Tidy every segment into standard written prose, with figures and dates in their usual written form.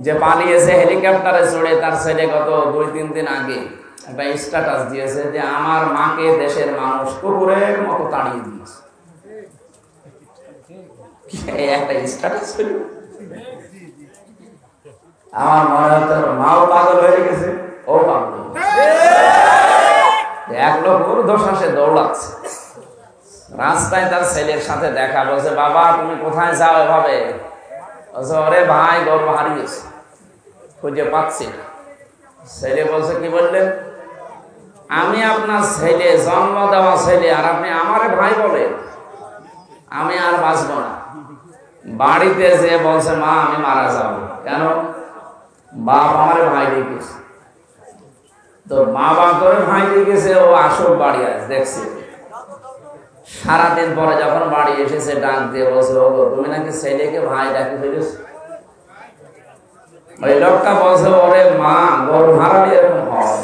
যে পালিয়েছে হেলিকপ্টারে চড়ে, তার ছেলে গত 2-3 দিন আগে একটা স্ট্যাটাস দিয়েছে যে আমার মাকে দেশের মানুষ কুকুরের মতো তাড়িয়ে দিয়েছে। একটা স্ট্যাটাস ছিল। আমার মনে হচ্ছে মাও পাগল হয়ে গেছে, ও পাগল। এক লোক ঊর্ধ্বশ্বাসে দৌড়াচ্ছে রাস্তায়, তার ছেলের সাথে দেখা, বলছে বাবা তুমি কোথায় যাও এভাবে? বলছে ওরে ভাই গরু হারিয়েছে, খুঁজে পাচ্ছি না। ছেলে বলছে কি বললেন? আমি আপনার ছেলে, জন্ম দেওয়া ছেলে, আর আপনি আমারে ভাই বলেন? আমি আর বাঁচবো না। বাড়িতে যে বলছে মা আমি মারা যাবো। কেন? বাপ আমারে ভাই ডেকেছে। তো মা বাপ ধরে ভাই ডেকেছে, ও আসল বাড়ি আস দেখছে। সারাদিন পরে যখন বাড়ি এসেছে ডাক দিয়ে বলছে ও তুমি নাকি ছেলেকে ভাই ডাকি ফেলেছ। ওই লোকটা বলছে ওরে মা গরু হারালে এরকম হয়।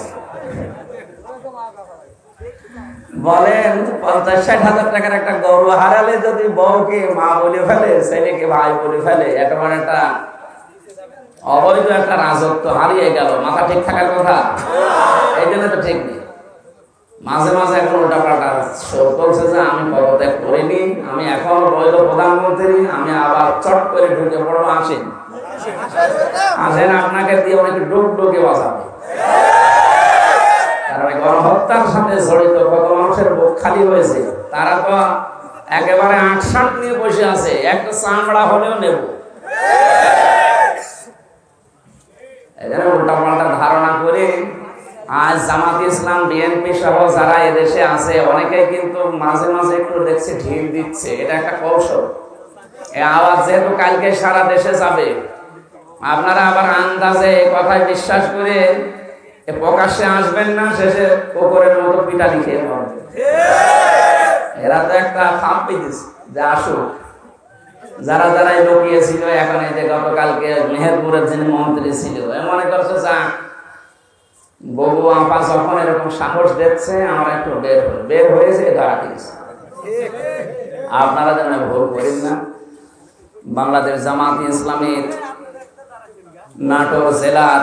বলেন 50-60 হাজার টাকার একটা গরু হারালে যদি বউকে মা বলে ফেলে, ছেলেকে ভাই বলে ফেলে, এটা মানে একটা অবৈধ একটা রাজত্ব হারিয়ে গেল। মাথা ঠিক থাকার কথা, এই জন্য তো ঠিক নেই। মাঝে মাঝে এখন উল্টা পাল্টা চলছে যে আমি পদত্যাগ করিনি, আমি এখন বৈধ প্রধানমন্ত্রী, আমি আবার চট করে ঢুকে পড়বো। আসেন আপনাকে দিয়ে অনেক ডুব ডুকে বাঁচাবে। কারণ গণহত্যার সাথে জড়িত কত মানুষের বুক খালি হয়েছে, তারা তো একেবারে ৮-৮ নিয়ে বসে আছে, একটা চামড়া হলেও নেব। এখানে উল্টা পাল্টা ধারণা করে আজ জামাত ইসলাম, বিএনপি সহ যারা এদেশে আছে অনেকেই কিন্তু মাঝে মাঝে একটু দেখছে ঢিল দিচ্ছে। এটা একটা কৌশল। এই আওয়াজ যেহেতু কালকে সারা দেশে যাবে, আপনারা আবার আন্দাজে কথায় বিশ্বাস করে প্রকাশ্যে আসবেন না, শেষে কুকুরের মতো পিটা লিখে মরবে। এরা তো একটা ফাঁপ পেয়েছে যে আসুক। যারা যারা লুকিয়েছিল, এখন এই যে গতকালকে মেহেরপুরের যিনি মন্ত্রী ছিল, মনে করছে যা বউ আপা যখন এরকম সাহস দিচ্ছে আমরা একটু বের হয়েছে ধরা দিয়েছে। আপনারা যেন ভুল করেন না। বাংলাদেশ জামাত ইসলামী নাটোর জেলার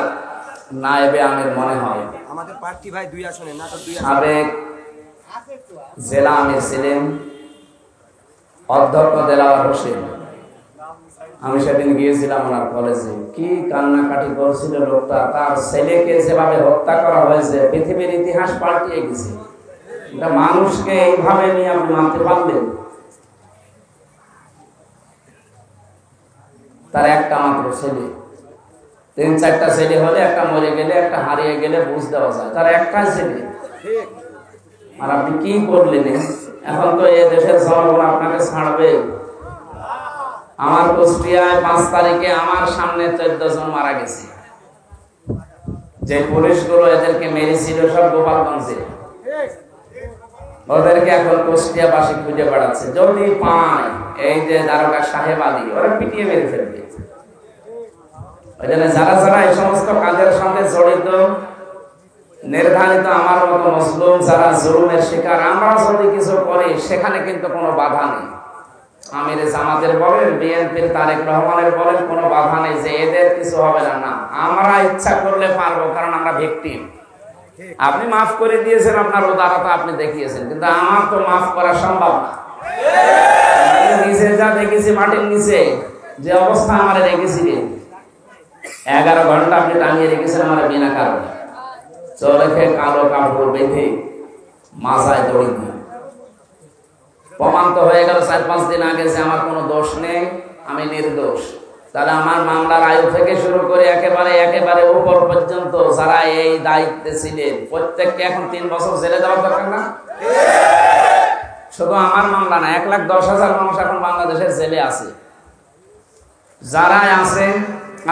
নায়েবে আমির মনে হয় আমাদের প্রার্থী ভাই 2 আসনে, নাটোর 2 সাবেক জেলা আমির ছিলেন অধ্যক্ষ দেলাওয়ার হোসেন। আমি সেদিন গিয়েছিলাম ওনার কলেজে, কি কান্নাকাটি করছিল লোকটা। তার ছেলেকে যেভাবে হত্যা করা হয়েছে, পৃথিবীর ইতিহাস পাল্টিয়ে গেছে। এটা মানুষকে এইভাবে নিয়ে আপনি মানতে পারলেন? তার একটা মাত্র ছেলে, 3-4টা ছেলে হলে একটা মরে গেলে, একটা হারিয়ে গেলে বুঝ দেওয়া যায়। তার একটাই ছেলে, আর আপনি কি করলেন? এখন তো এই দেশের জনগণ আপনাকে ছাড়বে। আমার কুষ্টিয়ায় 5 তারিখে আমার সামনে 14 জন মারা গেছে। যে পুলিশগুলো এদেরকে মেরেছিল সব গোপালগঞ্জে, ওদেরকে এখন কুষ্টিয়াবাসী খুঁজে বেড়াচ্ছে। যদি পায় এই যে দারোগা সাহেব আলী, ওরা পিটিয়ে মেরে ফেলবে। ওই জন্য যারা যারা এই সমস্ত কাজের সাথে জড়িত, নির্ধারিত আমার মতো মুসলিম যারা জুলুমের শিকার, আমরা যদি কিছু করি সেখানে কিন্তু কোনো বাধা নেই। আমির জামাতের বলেন, বিএনপির তারেক রহমানের বলেন, কোনো বাধা নেই যে এদের কিছু হবে না। না, আমরা ইচ্ছা করলে পারবো, কারণ আমরা ভিকটিম। আপনি মাফ করে দিয়েছেন, আপনার উদারতা আপনি দেখিয়েছেন, কিন্তু আমার তো মাফ করা সম্ভব না। নিচে যা দেখেছি, মাটির নিচে যে অবস্থা আমার রেখেছিলেন, 11 ঘন্টা আপনি টাঙিয়ে রেখেছেন আমার বিনা কারণে। চোখে কালো কাপড় বেঁধে মাথায় দড়ি দিয়ে প্রমাণ তো হয়ে গেল 4-5 দিন আগে যে আমার কোনো দোষ নেই, আমি নির্দোষ। তাহলে আমার মামলার আয়ু থেকে শুরু করে একেবারে উপর পর্যন্ত যারা এই দায়িত্বে ছিলেন, প্রত্যেককে এখন 3 বছর জেলে দেওয়ার দরকার না? শুধু আমার মামলা না, 1,10,000 মানুষ এখন বাংলাদেশের জেলে আছে। যারা আছে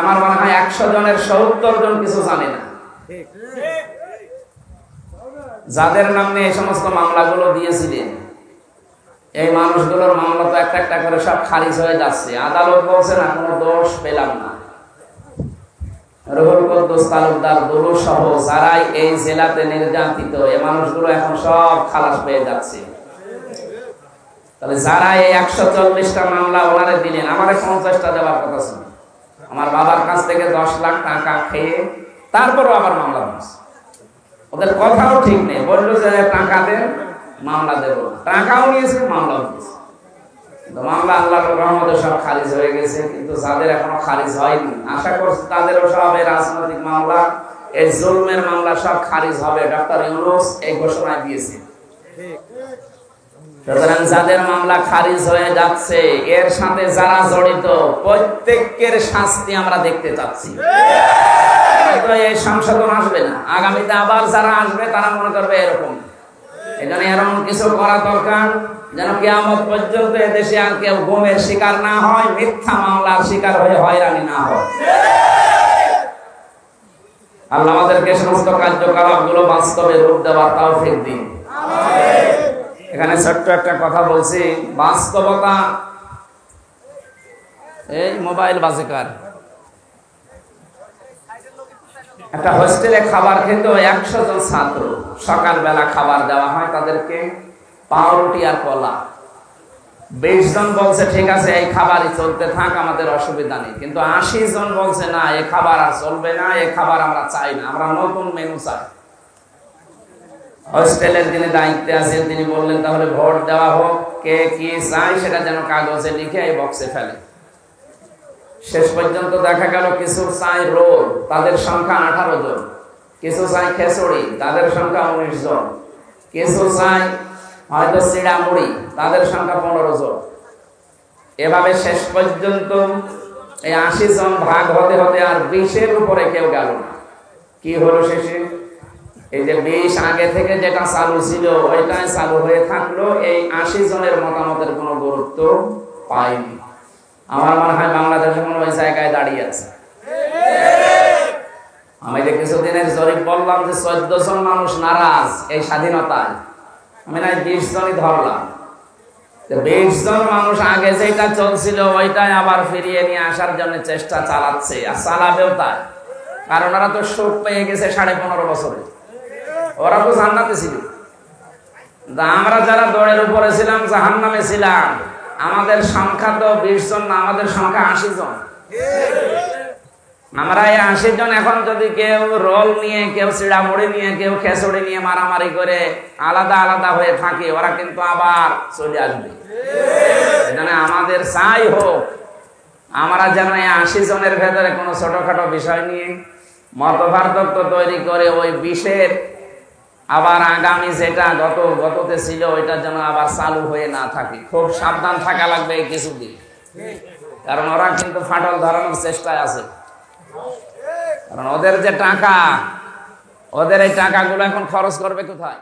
আমার মনে হয় 100 জনের 70 জন কিছু জানে না। যাদের নামে এই সমস্ত মামলাগুলো দিয়েছিলেন, এই মানুষগুলোর মামলা তো একটা একটা করে সব খারিজ হয়ে যাচ্ছে। আদালত বলছে না, কোনো দোষ পেলাম না। রুহুল কুদ্দুস তালুকদার, দুলু সহ যারাই এই জেলাতে নির্যাতিত, এই মানুষগুলো এখন সব খালাস পেয়ে যাচ্ছে। তাহলে যারা এই 140টা মামলা ওনারে দিলেন, আমারে 50টা দেওয়ার কথা ছিল। আমার বাবার কাছ থেকে 10 লাখ টাকা খেয়ে তারপরও আবার মামলা দিচ্ছে। ওদের কথাও ঠিক নেই, বললো যে টাকা দেন মামলা দেবো, টাকাও নিয়েছে মামলাও দিয়েছে। মামলা আল্লাহর রহমতে সব খারিজ হয়ে গেছে, কিন্তু যাদের এখনো খারিজ হয়নি আশা করছি তাদেরও সব এই রাজনৈতিক মামলা, এই জুলমের মামলা সব খারিজ হবে। ডক্টর ইউনূস এই ঘোষণা দিয়েছে। সুতরাং যাদের মামলা খারিজ হয়ে যাচ্ছে এর সাথে যারা জড়িত প্রত্যেকের শাস্তি আমরা দেখতে চাচ্ছি। হয়তো এই সংশোধন আসবে না, আগামীতে আবার যারা আসবে তারা মনে করবে এরকম। এখানে এরকম কিছু করা দরকার যেন কিয়ামত পর্যন্ত এদেশে আর কেউ গুমের শিকার না হয়, মিথ্যা মামলার শিকার হয়ে হয়রানি না হয়। আল্লাহ আমাদেরকে সমস্ত কার্যকলাপ গুলো বাস্তবে রূপ দেওয়ার তৌফিক দিন। এখানে ছোট্ট একটা কথা বলছি, বাস্তবতা। এই মোবাইল বাজেকার একটা হোস্টেলে খাবার খেত 100 জন ছাত্র। সকালবেলা খাবার দেওয়া হয় তাদেরকে পাউরুটি আর কলা। 20 জন বলছে ঠিক আছে এই খাবারই চলতে থাক, আমাদের অসুবিধা নেই। কিন্তু 80 জন বলছে না, এই খাবার আর চলবে না, এই খাবার আমরা চাই না, আমরা নতুন মেনু চাই। হোস্টেলের যিনি দায়িত্বে আছেন তিনি বললেন তাহলে ভোট দেওয়া হোক, কে কি চাই সেটা যেন কাগজে লিখে এই বক্সে ফেলে। শেষ পর্যন্ত দেখা গেল কিছু চাই রোল, তাদের সংখ্যা 18 জন, কিছু চাই খিচুড়ি, তাদের সংখ্যা 19 জন, কিছু চাই হয়তো চিড়া মুড়ি, তাদের সংখ্যা 15 জন। এভাবে শেষ পর্যন্ত এই 80 জন ভাগ হতে হতে আর 20-এর উপরে কেউ গেল না। কি হলো শেষে? এই যে 20 আগে থেকে যেটা চালু ছিল ওইটাই চালু হয়ে থাকলো, এই 80 জনের মতামতের কোনো গুরুত্ব পায়নি। আমার মনে হয় বাংলাদেশে কোনো ওই জায়গায় দাঁড়িয়ে আছে। আমি যে কিছুদিনের জরিপ বললাম যে 14 জন মানুষ নারাজ এই স্বাধীনতায়, আমি না 20 জনই ধরলাম। 20 জন মানুষ আগে যেটা চলছিল ওইটাই আবার ফিরিয়ে নিয়ে আসার জন্য চেষ্টা চালাচ্ছে, আর চালাবেও তাই। কারণ ওরা তো সুখ পেয়ে গেছে 15.5 বছরে, ওরা তো জান্নাতে ছিল। আমরা যারা দৌড়ের উপরে ছিলাম, জাহান্নামে ছিলাম। আমাদের সংখ্যা তো 20 জন না, আমাদের সংখ্যা 80 জন। আমরা এই 80 জন এখন যদি কেউ রোল নিয়ে, কেউ চিড়া মুড়ি নিয়ে, কেউ খিচুড়ি নিয়ে মারামারি করে আলাদা আলাদা হয়ে থাকে, ওরা কিন্তু আবার চলে আসবে। এখানে আমাদের চাই হোক আমরা যেন এই 80 জনের ভেতরে কোনো ছোটখাটো বিষয় নিয়ে মতপার্থক্য তৈরি করে ওই 20-এর আবার আগামী যেটা গততে ছিল ওইটা যেন আবার চালু হয়ে না থাকে। খুব সাবধান থাকা লাগবে এই কিছুদিন, কারণ ওরা কিন্তু ফাটল ধরানোর চেষ্টায় আছে। কারণ ওদের যে টাকা, ওদের এই টাকাগুলো এখন খরচ করবে কোথায়?